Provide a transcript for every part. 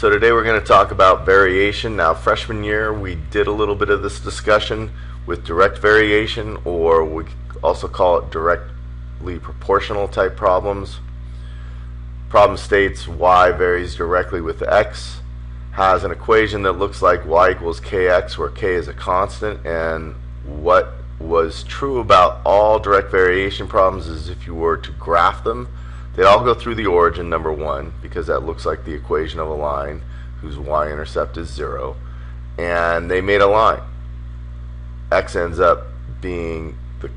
So today we're going to talk about variation. Now, freshman year we did a little bit of this discussion with direct variation, or we also call it directly proportional type problems. Problem states y varies directly with x, has an equation that looks like y equals kx, where k is a constant, and what was true about all direct variation problems is if you were to graph them, they all go through the origin, number one, because that looks like the equation of a line whose y-intercept is 0. And they made a line. X ends up being the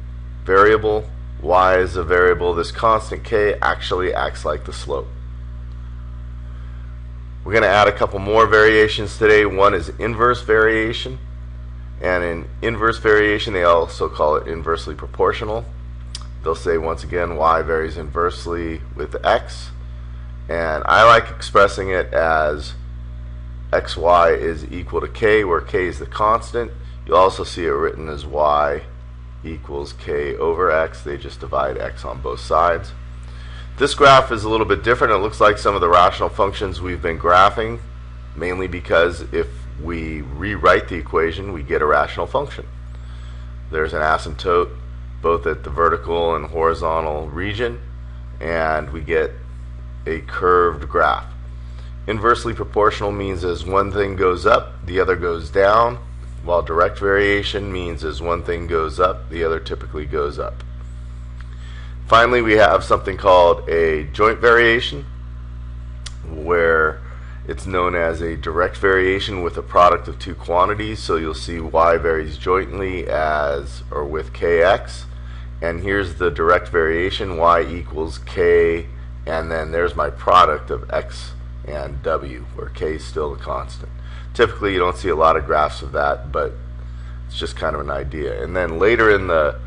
variable, y is a variable. This constant k actually acts like the slope. We're going to add a couple more variations today. One is inverse variation. And in inverse variation, they also call it inversely proportional. They'll say once again y varies inversely with x, and I like expressing it as xy is equal to k, where k is the constant. You'll also see it written as y equals k over x. They just divide x on both sides. This graph is a little bit different. It looks like some of the rational functions we've been graphing, mainly because if we rewrite the equation, we get a rational function. There's an asymptote both at the vertical and horizontal region, and we get a curved graph. Inversely proportional means as one thing goes up, the other goes down, while direct variation means as one thing goes up, the other typically goes up. Finally, we have something called a joint variation, where it's known as a direct variation with a product of two quantities. So you'll see y varies jointly as or with kx, and here's the direct variation, y equals k, and then there's my product of x and w, where k is still a constant. Typically you don't see a lot of graphs of that, but it's just kind of an idea. And then later in the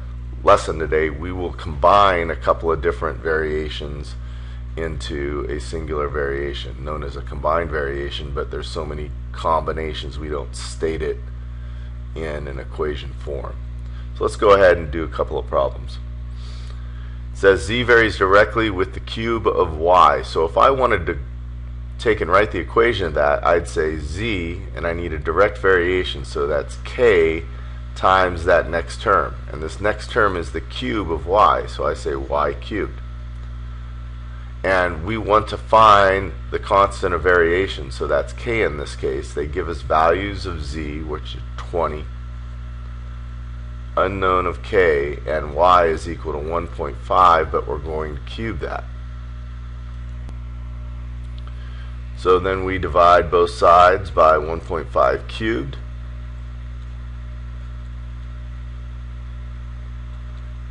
lesson today, we will combine a couple of different variations into a singular variation known as a combined variation, but there's so many combinations we don't state it in an equation form. So let's go ahead and do a couple of problems. It says z varies directly with the cube of y. So if I wanted to take and write the equation of that, I'd say z, and I need a direct variation, so that's k times that next term, and this next term is the cube of y, so I say y cubed. And we want to find the constant of variation, so that's k in this case. They give us values of z, which is 20, unknown of k, and y is equal to 1.5, but we're going to cube that. So then we divide both sides by 1.5 cubed.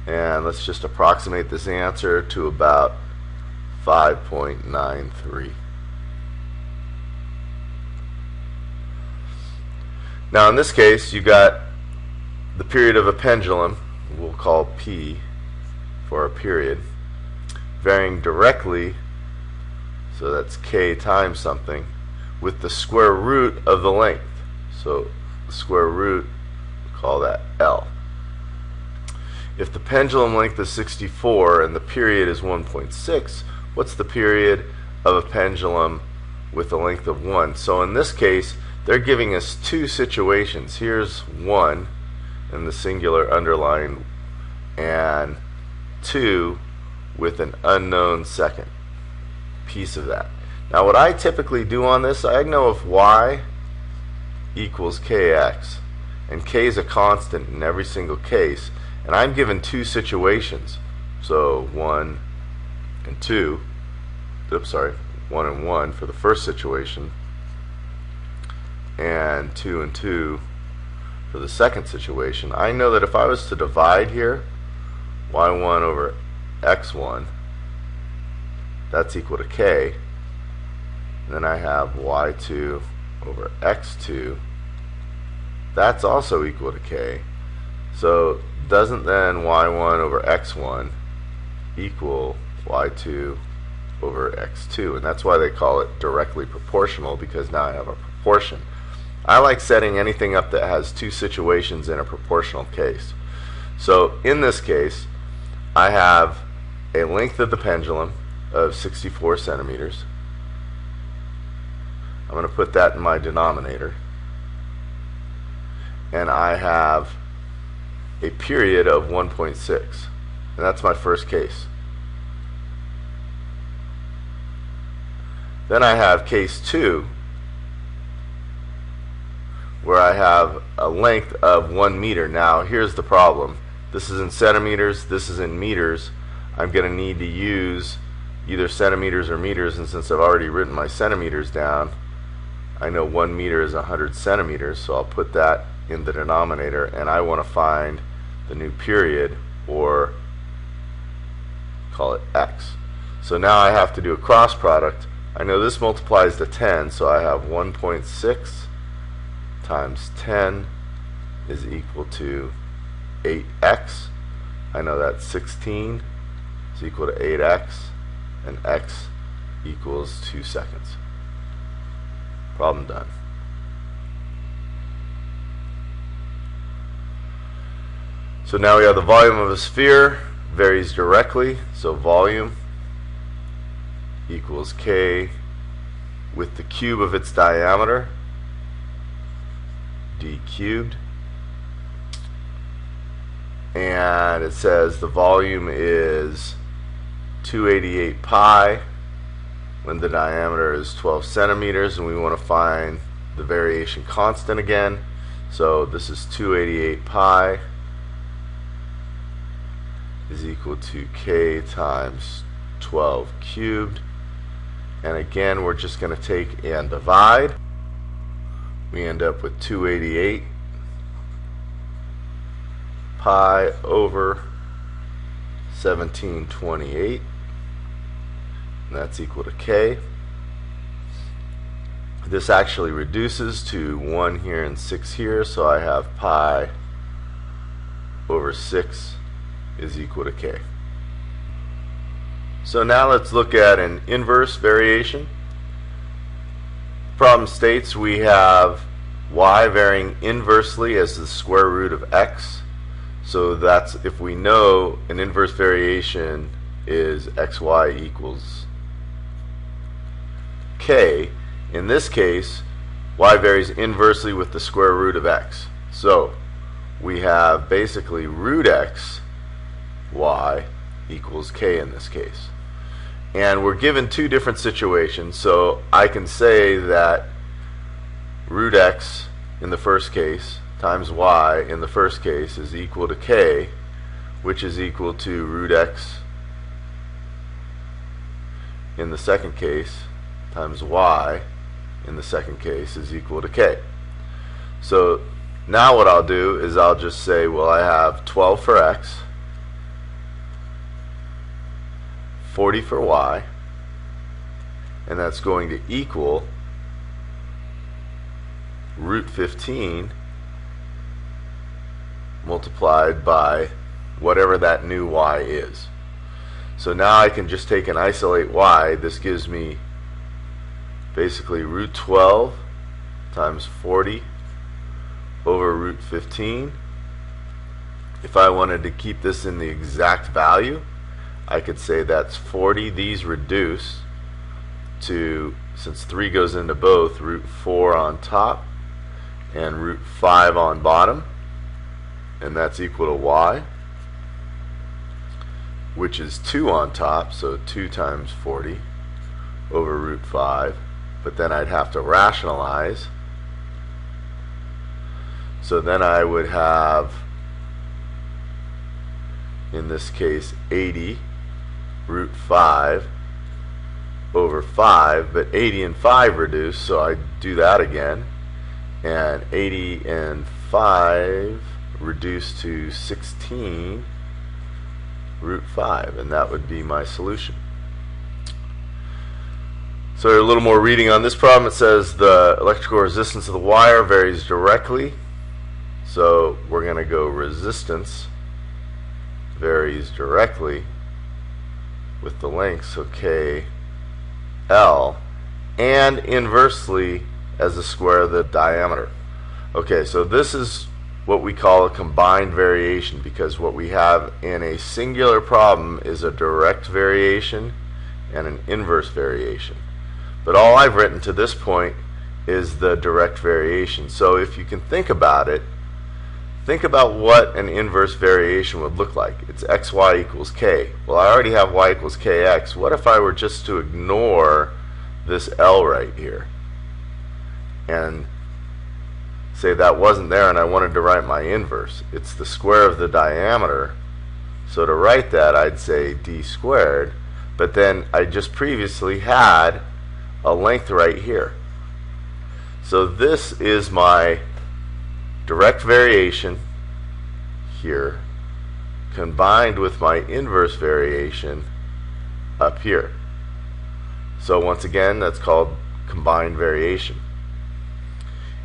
And let's just approximate this answer to about 5.93. Now in this case, you got the period of a pendulum, we'll call P for a period, varying directly, so that's k times something, with the square root of the length. So the square root, we'll call that L. If the pendulum length is 64 and the period is 1.6, what's the period of a pendulum with a length of 1? So in this case, they're giving us two situations. Here's 1 in the singular underline, and 2 with an unknown second piece of that. Now what I typically do on this, I know if y equals kx, and k is a constant in every single case, and I'm given two situations, so 1 and 2, oops, sorry, 1 and 1 for the first situation, and 2 and 2 for the second situation. I know that if I was to divide here, y1 over x1, that's equal to k, and then I have y2 over x2, that's also equal to k. So doesn't then y1 over x1 equal y2 over x2? And that's why they call it directly proportional, because now I have a proportion. I like setting anything up that has two situations in a proportional case. So in this case, I have a length of the pendulum of 64 centimeters, I'm going to put that in my denominator. And I have a period of 1.6. And that's my first case. Then I have case 2, where I have a length of 1 meter. Now here's the problem. This is in centimeters, this is in meters. I'm going to need to use either centimeters or meters, and since I've already written my centimeters down, I know 1 meter is 100 centimeters, so I'll put that in the denominator, and I want to find the new period, or call it x. So now I have to do a cross product. I know this multiplies to 10, so I have 1.6 times 10 is equal to 8x. I know that 16 is equal to 8x, and x equals 2 seconds. Problem done. So now we have the volume of a sphere varies directly, so volume equals k with the cube of its diameter, d cubed, and it says the volume is 288 pi when the diameter is 12 centimeters, and we want to find the variation constant again. So this is 288 pi is equal to k times 12 cubed, and again we're just going to take and divide. We end up with 288 pi over 1728, and that's equal to k. This actually reduces to 1 here and 6 here, so I have pi over 6 is equal to k. So now let's look at an inverse variation. Problem states we have y varying inversely as the square root of x. So that's if we know an inverse variation is xy equals k. In this case, y varies inversely with the square root of x. So we have basically root x y equals k in this case. And we're given two different situations, so I can say that root x in the first case times y in the first case is equal to k, which is equal to root x in the second case times y in the second case is equal to k. So now what I'll do is I'll just say, well, I have 12 for x, 40 for y, and that's going to equal root 15 multiplied by whatever that new y is. So now I can just take and isolate y. This gives me basically root 12 times 40 over root 15. If I wanted to keep this in the exact value, I could say that's 40. These reduce to, since 3 goes into both, root 4 on top and root 5 on bottom, and that's equal to y, which is 2 on top, so 2 times 40 over root 5, but then I'd have to rationalize. So then I would have, in this case, 80 root 5 over 5, but 80 and 5 reduce, so I do that again, and 80 and 5 reduce to 16 root 5, and that would be my solution. So a little more reading on this problem. It says the electrical resistance of the wire varies directly, so we're going to go resistance varies directly with the length, so k L, and inversely as the square of the diameter. Okay, so this is what we call a combined variation, because what we have in a singular problem is a direct variation and an inverse variation. But all I've written to this point is the direct variation. So if you can think about it, think about what an inverse variation would look like. It's xy equals k. Well, I already have y equals kx. What if I were just to ignore this L right here and say that wasn't there and I wanted to write my inverse? It's the square of the diameter. So to write that, I'd say d squared, but then I just previously had a length right here. So this is my direct variation here combined with my inverse variation up here. So once again, that's called combined variation.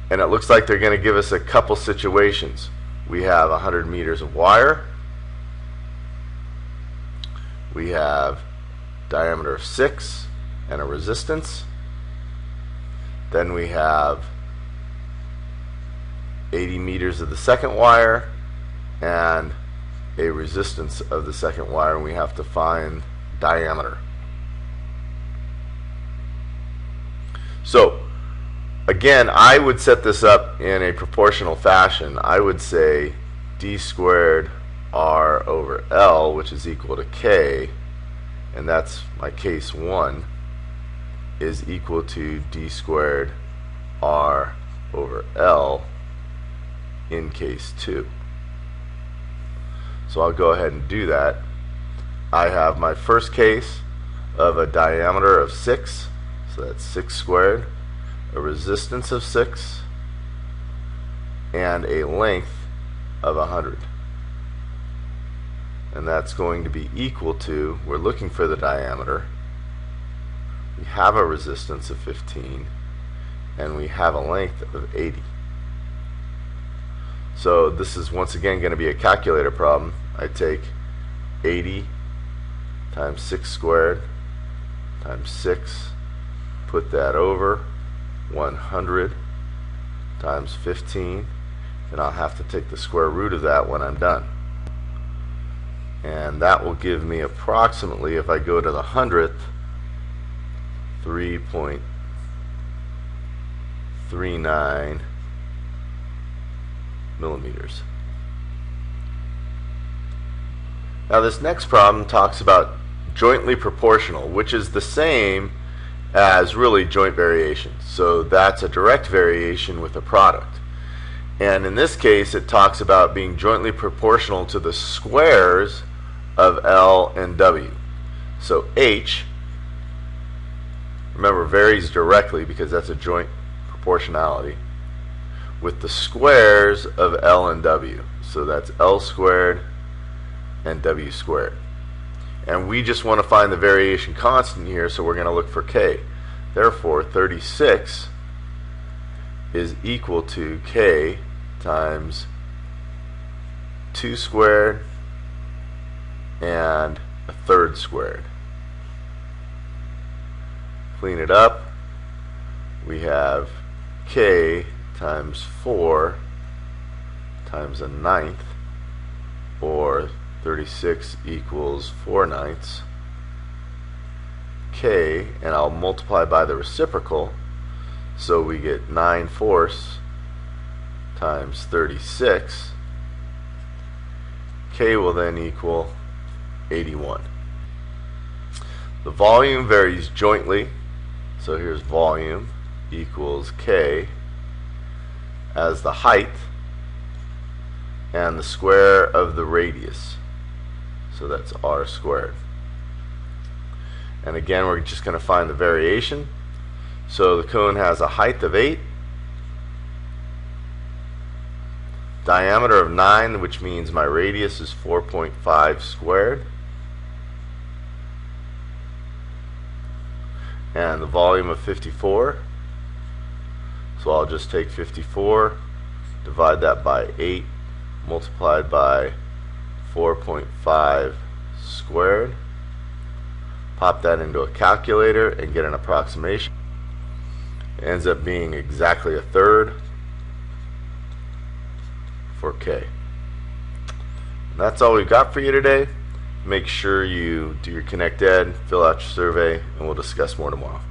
And it looks like they're going to give us a couple situations. We have 100 meters of wire. We have diameter of 6 and a resistance. Then we have 80 meters of the second wire and a resistance of the second wire, and we have to find diameter. So again, I would set this up in a proportional fashion. I would say d squared r over L, which is equal to k, and that's my case 1, is equal to d squared r over L in case 2. So I'll go ahead and do that. I have my first case of a diameter of 6, so that's 6 squared, a resistance of 6, and a length of 100. And that's going to be equal to, we're looking for the diameter, we have a resistance of 15, and we have a length of 80. So this is once again going to be a calculator problem. I take 80 times 6 squared times 6, put that over 100 times 15, and I'll have to take the square root of that when I'm done. And that will give me approximately, if I go to the 100th, 3.39 millimeters. Now this next problem talks about jointly proportional, which is the same as really joint variation. So that's a direct variation with a product. And in this case it talks about being jointly proportional to the squares of L and W. So H, remember, varies directly because that's a joint proportionality with the squares of L and W. So that's L squared and W squared. And we just want to find the variation constant here, so we're going to look for K. Therefore, 36 is equal to K times 2 squared and a third squared. Clean it up. We have K times 4 times a ninth, or 36 equals 4/9. K, and I'll multiply by the reciprocal, so we get 9/4 times 36. K will then equal 81. The volume varies jointly, so here's volume equals K as the height and the square of the radius, so that's r squared. And again, we're just going to find the variation. So the cone has a height of 8, diameter of 9, which means my radius is 4.5 squared, and the volume of 54. So I'll just take 54, divide that by 8, multiplied by 4.5 squared. Pop that into a calculator and get an approximation. It ends up being exactly a third for K. And that's all we've got for you today. Make sure you do your Connect Ed, fill out your survey, and we'll discuss more tomorrow.